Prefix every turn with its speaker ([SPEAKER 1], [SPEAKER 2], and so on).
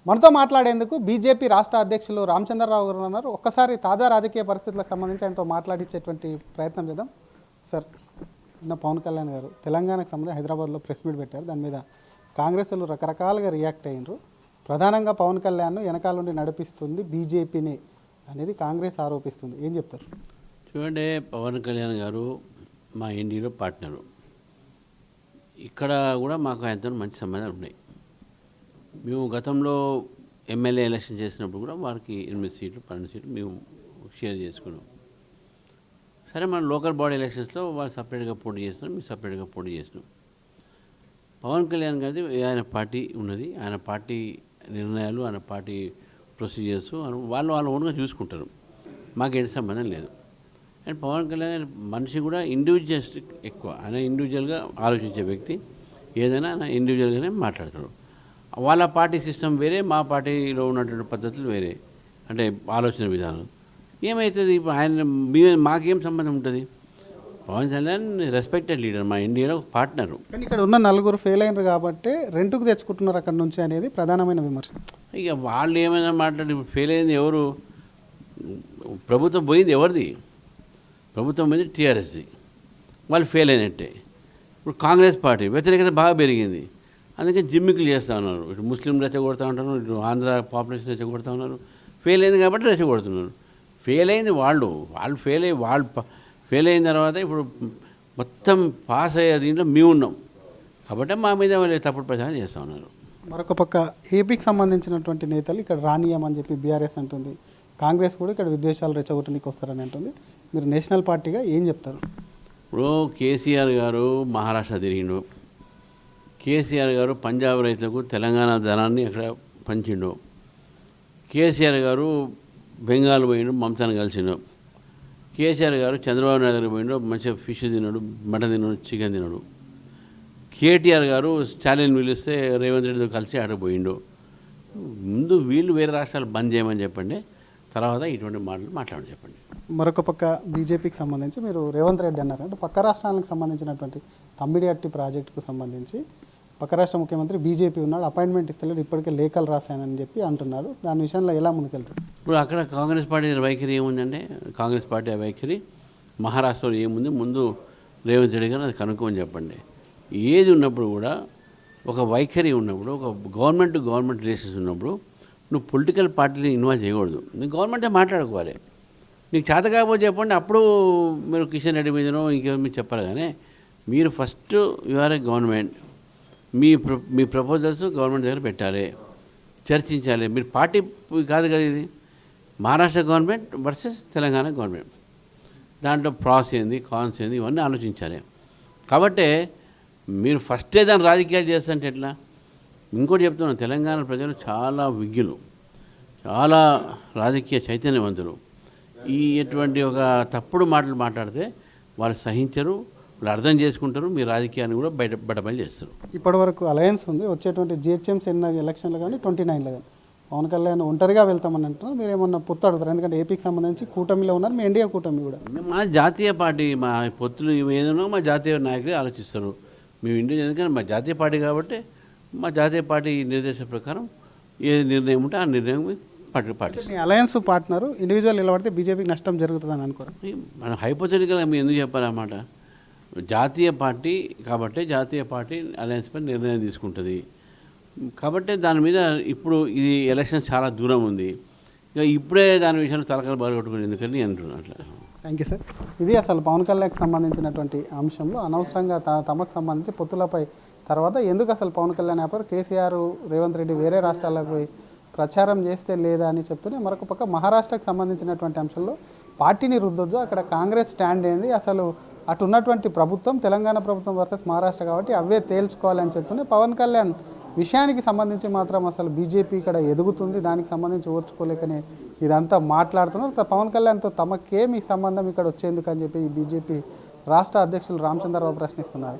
[SPEAKER 1] మనతో మాట్లాడేందుకు బీజేపీ రాష్ట్ర అధ్యక్షులు రామచంద్రరావు గారు ఉన్నారు. ఒక్కసారి తాజా రాజకీయ పరిస్థితులకు సంబంధించి ఆయనతో మాట్లాడించేటువంటి ప్రయత్నం చేద్దాం. సార్, నిన్న పవన్ కళ్యాణ్ గారు తెలంగాణకు సంబంధించి హైదరాబాద్లో ప్రెస్ మీట్ పెట్టారు. దాని మీద కాంగ్రెస్లు రకరకాలుగా రియాక్ట్ అయ్యారు. ప్రధానంగా పవన్ కళ్యాణ్ వెనకాల నుండి నడిపిస్తుంది బీజేపీని అనేది కాంగ్రెస్ ఆరోపిస్తుంది. ఏం చెప్తారు?
[SPEAKER 2] చూడండి, పవన్ కళ్యాణ్ గారు మా ఎన్డీలో పార్ట్నరు. ఇక్కడ కూడా మాకు ఆయనతో మంచి సంబంధాలు ఉన్నాయి. మేము గతంలో ఎమ్మెల్యే ఎలక్షన్ చేసినప్పుడు కూడా వారికి 8 సీట్లు 12 సీట్లు మేము షేర్ చేసుకున్నాం. సరే, మన లోకల్ బాడీ ఎలక్షన్స్లో వాళ్ళు సపరేట్గా పోటీ చేస్తున్నాం, మేము సపరేట్గా పోటీ చేసినాం. పవన్ కళ్యాణ్ గారిది ఆయన పార్టీ ఉన్నది, ఆయన పార్టీ నిర్ణయాలు, ఆయన పార్టీ ప్రొసీజర్స్ వాళ్ళు ఓన్గా చూసుకుంటారు. మాకేంటి సంబంధం లేదు. అండ్ పవన్ కళ్యాణ్ మనిషి కూడా ఇండివిజువలిస్టిక్ ఎక్కువ. ఆయన ఇండివిజువల్గా ఆలోచించే వ్యక్తి. ఏదైనా ఆయన ఇండివిజువల్గానే మాట్లాడతాడు. వాళ్ళ పార్టీ సిస్టమ్ వేరే, మా పార్టీలో ఉన్నటువంటి పద్ధతులు వేరే, అంటే ఆలోచన విధానం. ఏమవుతుంది ఇప్పుడు ఆయన మాకేం సంబంధం ఉంటుంది? పవన్ కళ్యాణ్ రెస్పెక్టెడ్ లీడర్, మా ఇండియాలో పార్ట్నరు.
[SPEAKER 1] కానీ ఇక్కడ ఉన్న నలుగురు ఫెయిల్ అయినారు కాబట్టి రెంట్కు తెచ్చుకుంటున్నారు అక్కడ నుంచి అనేది ప్రధానమైన విమర్శ.
[SPEAKER 2] ఇక వాళ్ళు ఏమైనా మాట్లాడి ఇప్పుడు ఫెయిల్ అయింది ఎవరు? ప్రభుత్వం పోయింది ఎవరిది? ప్రభుత్వం పోయింది టీఆర్ఎస్ది. వాళ్ళు ఫెయిల్ అయినట్టే. ఇప్పుడు కాంగ్రెస్ పార్టీ వ్యతిరేకత బాగా పెరిగింది. అందుకే జిమ్మికులు చేస్తూ ఉన్నారు. ఇటు ముస్లింలు రెచ్చగొడుతూ ఉంటారు, ఇటు ఆంధ్ర పాపులేషన్ రెచ్చగొడుతూ ఉన్నారు. ఫెయిల్ అయింది కాబట్టి రెచ్చగొడుతున్నారు. ఫెయిల్ అయింది వాళ్ళు ఫెయిల్ అయిన తర్వాత ఇప్పుడు మొత్తం పాస్ అయ్యే దీంట్లో మేము ఉన్నాం కాబట్టి మా మీద వాళ్ళు తప్పుడు ప్రచారం చేస్తూ ఉన్నారు.
[SPEAKER 1] మరొక పక్క ఏపీకి సంబంధించినటువంటి నేతలు ఇక్కడ రానియమని చెప్పి బీఆర్ఎస్ అంటుంది. కాంగ్రెస్ కూడా ఇక్కడ విద్వేషాలు రెచ్చగొట్టడానికి వస్తారని అంటుంది. మీరు నేషనల్ పార్టీగా ఏం చెప్తారు?
[SPEAKER 2] ఇప్పుడు కేసీఆర్ గారు మహారాష్ట్ర తిరిగిండు. కేసీఆర్ గారు పంజాబ్ రైతులకు తెలంగాణ ధనాన్ని అక్కడ పంచిండు. కేసీఆర్ గారు బెంగాల్ పోయిండు, మమతాను కలిసిండు. కేసీఆర్ గారు చంద్రబాబు నాయుడు దగ్గర పోయిండు, మంచిగా ఫిష్ తిన్నాడు, మటన్ తిన్నాడు, చికెన్ తిన్నాడు. కేటీఆర్ గారు స్టాలిన్ పిలిస్తే రేవంత్ రెడ్డితో కలిసి ఆడ పోయిండు. ముందు వీళ్ళు వేరే రాష్ట్రాలు బంద్ చేయమని చెప్పండి, తర్వాత ఇటువంటి మాటలు మాట్లాడమని చెప్పండి.
[SPEAKER 1] మరొక పక్క బీజేపీకి సంబంధించి మీరు రేవంత్ రెడ్డి అన్నారు అంటే పక్క రాష్ట్రాలకు సంబంధించినటువంటి తమ్మిడిహట్టి ప్రాజెక్టుకు సంబంధించి పక్క రాష్ట్ర ముఖ్యమంత్రి బీజేపీ ఉన్నాడు, అపాయింట్మెంట్ ఇస్తలేడు, ఇప్పటికే లేఖలు రాశానని చెప్పి అంటున్నారు. దాని విషయంలో ఎలా ముందుకెళ్తారు?
[SPEAKER 2] ఇప్పుడు అక్కడ కాంగ్రెస్ పార్టీ వైఖరి ఏముందంటే, కాంగ్రెస్ పార్టీ వైఖరి మహారాష్ట్రలో ఏముంది, ముందు రేవంత్ రెడ్డి గారు అది కనుక్కోమని చెప్పండి. ఏది ఉన్నప్పుడు కూడా ఒక వైఖరి ఉన్నప్పుడు, ఒక గవర్నమెంట్ రిలేషన్స్ ఉన్నప్పుడు నువ్వు పొలిటికల్ పార్టీని ఇన్వాల్వ్ చేయకూడదు. నువ్వు గవర్నమెంటే మాట్లాడుకోవాలి. నీకు చేత కాకపోతే చెప్పండి, అప్పుడు మీరు కిషన్ రెడ్డి మీదనో ఇంకేమో మీరు చెప్పారు. కానీ మీరు ఫస్ట్ యూఆర్ ఏ గవర్నమెంట్, మీ ప్రపోజల్స్ గవర్నమెంట్ దగ్గర పెట్టాలి, చర్చించాలి. మీరు పార్టీ కాదు కదా, ఇది Maharashtra government versus Telangana government. దాంట్లో ప్రాస్ ఏంది, కాన్స్ ఏంది, ఇవన్నీ ఆలోచించాలి. కాబట్టి మీరు ఫస్టే దాని రాజకీయాలు చేస్తుంటే ఎట్లా? ఇంకోటి చెప్తున్నాను, తెలంగాణ ప్రజలు చాలా విజ్ఞులు, చాలా రాజకీయ చైతన్యవంతులు. ఎటువంటి ఒక తప్పుడు మాటలు మాట్లాడితే వాళ్ళు సహించరు, వాళ్ళు అర్థం చేసుకుంటారు, మీ రాజకీయాన్ని కూడా బయటపడి చేస్తారు.
[SPEAKER 1] ఇప్పటివరకు అలయన్స్ ఉంది. వచ్చేటువంటి జిహెచ్ఎంసీ ఎలక్షన్లు కానీ 29లో కానీ పవన్ కళ్యాణ్ ఒంటరిగా వెళ్తామని అంటున్నారు. మీరు ఏమన్నా పొత్తు అడుగుతారు? ఎందుకంటే ఏపీకి సంబంధించి కూటమిలో ఉన్నారు, మీ ఎన్డీఏ కూటమి కూడా.
[SPEAKER 2] మా జాతీయ పార్టీ, మా పొత్తులు ఏదైనా మా జాతీయ నాయకులే ఆలోచిస్తారు. మేము ఇండియా, ఎందుకంటే మా జాతీయ పార్టీ కాబట్టి మా జాతీయ పార్టీ నిర్దేశం ప్రకారం ఏ నిర్ణయం ఉంటే ఆ నిర్ణయం పాటిస్తారు.
[SPEAKER 1] మీ అలయన్స్ పార్ట్నర్ ఇండివిజువల్ నిలబడితే బీజేపీకి నష్టం జరుగుతుందని అనుకోరు?
[SPEAKER 2] మనం హైపోథెటికల్గా మేము ఎందుకు చెప్పాలన్నమాట. జాతీయ పార్టీ కాబట్టి జాతీయ పార్టీ అలయన్స్ పై నిర్ణయం తీసుకుంటుంది. కాబట్టి దాని మీద ఇప్పుడు ఇది ఎలక్షన్ చాలా దూరం ఉంది, ఇక ఇప్పుడే దాని విషయంలో తలకాలు బాగొట్టుకుని ఎందుకని అంటున్నాను. అట్లా.
[SPEAKER 1] Thank you sir. ఇది అసలు పవన్ కళ్యాణ్కి సంబంధించినటువంటి అంశంలో అనవసరంగా తమకు సంబంధించి పొత్తులపై తర్వాత ఎందుకు అసలు పవన్ కళ్యాణ్ ఆపారు, కేసీఆర్ రేవంత్ రెడ్డి వేరే రాష్ట్రాలకు పోయి ప్రచారం చేస్తే లేదా అని చెప్తూనే మరొక పక్క మహారాష్ట్రకు సంబంధించినటువంటి అంశంలో పార్టీని రుద్దొద్దు, అక్కడ కాంగ్రెస్ స్టాండ్ ఏంది, అసలు అటు ఉన్నటువంటి ప్రభుత్వం తెలంగాణ ప్రభుత్వం వర్సెస్ మహారాష్ట్ర కాబట్టి అవే తేల్చుకోవాలని చెప్తూనే పవన్ కళ్యాణ్ విషయానికి సంబంధించి మాత్రం అసలు బీజేపీ ఇక్కడ ఎదుగుతుంది, దానికి సంబంధించి ఓర్చుకోలేకనే ఇదంతా మాట్లాడుతున్నారు. పవన్ కళ్యాణ్తో తమకేమి సంబంధం ఇక్కడ వచ్చేందుకు అని చెప్పి బీజేపీ రాష్ట్ర అధ్యక్షులు రామచంద్రరావు ప్రశ్నిస్తున్నారు.